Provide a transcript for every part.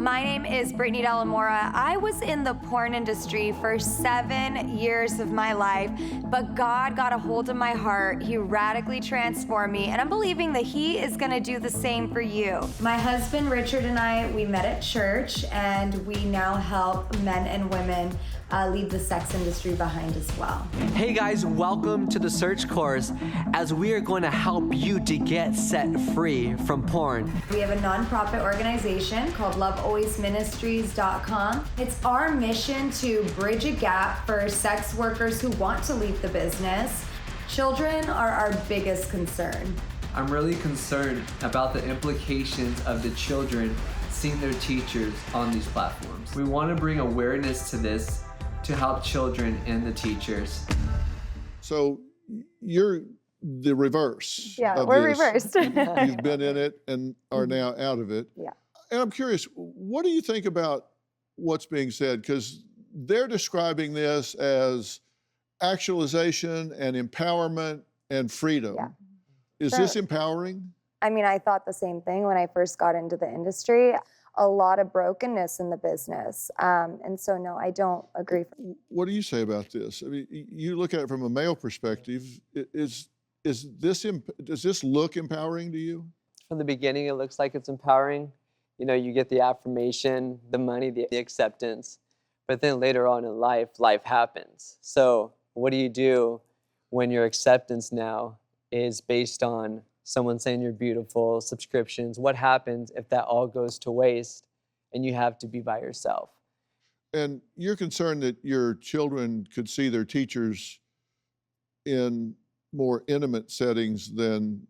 My name is Brittany Delamora. I was in the porn industry for 7 years of my life, but God got a hold of my heart. He radically transformed me, and I'm believing that He is gonna do the same for you. My husband, Richard, and I, we met at church, and we now help men and women leave the sex industry behind as well. Hey guys, welcome to the Search Course, as we are going to help you to get set free from porn. We have a nonprofit organization called lovealwaysministries.com. It's our mission to bridge a gap for sex workers who want to leave the business. Children are our biggest concern. I'm really concerned about the implications of the children seeing their teachers on these platforms. We want to bring awareness to this to help children and the teachers. So you're the reverse. Yeah, of we're this. reversed. You've been in it and are now out of it. Yeah. And I'm curious, what do you think about what's being said? Because they're describing this as actualization and empowerment and freedom. Yeah. Is this empowering? I mean, I thought the same thing when I first got into the industry. A lot of brokenness in the business. And so, no, I don't agree. What do you say about this? I mean, you look at it from a male perspective. Does this look empowering to you? From the beginning, it looks like it's empowering. You know, you get the affirmation, the money, the acceptance. But then later on in life happens. So what do you do when your acceptance now is based on someone saying you're beautiful, subscriptions? What happens if that all goes to waste and you have to be by yourself? And you're concerned that your children could see their teachers in more intimate settings than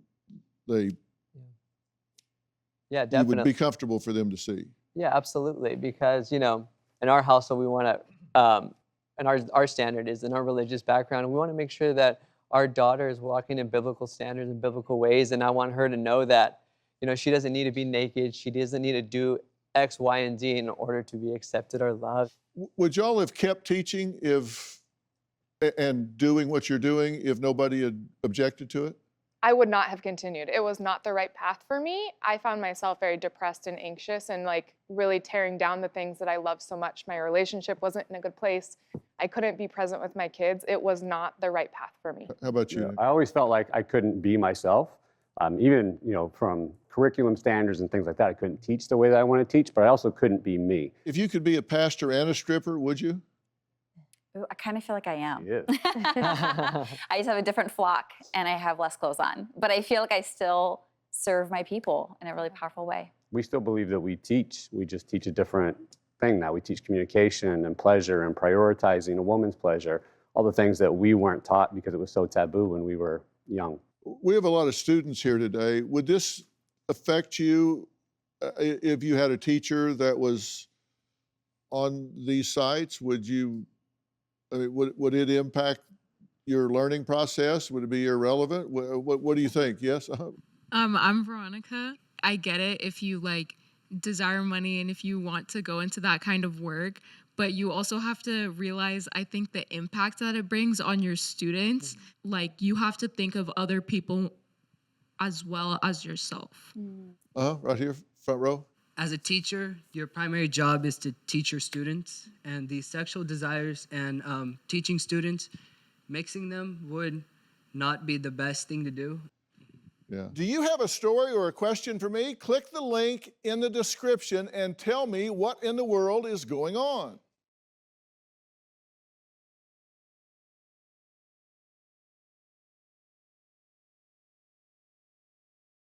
you definitely would be comfortable for them to see. Yeah, absolutely. Because, you know, in our household, we want to, and our standard is in our religious background, we want to make sure that our daughter is walking in biblical standards and biblical ways. And I want her to know that, you know, she doesn't need to be naked. She doesn't need to do X, Y, and Z in order to be accepted or loved. Would y'all have kept teaching and doing what you're doing if nobody had objected to it? I would not have continued. It was not the right path for me. I found myself very depressed and anxious and like really tearing down the things that I love so much. My relationship wasn't in a good place. I couldn't be present with my kids. It was not the right path for me. How about you? Yeah, I always felt like I couldn't be myself. Even, you know, from curriculum standards and things like that, I couldn't teach the way that I want to teach, but I also couldn't be me. If you could be a pastor and a stripper, would you? Ooh, I kind of feel like I am. Yes. I just have a different flock and I have less clothes on. But I feel like I still serve my people in a really powerful way. We still believe that we teach. We just teach a different thing now. We teach communication and pleasure and prioritizing a woman's pleasure, all the things that we weren't taught because it was so taboo when we were young. We have a lot of students here today. Would this affect you if you had a teacher that was on these sites? Would it impact your learning process? Would it be irrelevant? What do you think? Yes? I'm Veronica. I get it if you like desire money and if you want to go into that kind of work, but you also have to realize, I think, the impact that it brings on your students. Like, you have to think of other people as well as yourself. Right here, front row. As a teacher, your primary job is to teach your students, and these sexual desires and teaching students, mixing them would not be the best thing to do. Yeah. Do you have a story or a question for me? Click the link in the description and tell me what in the world is going on.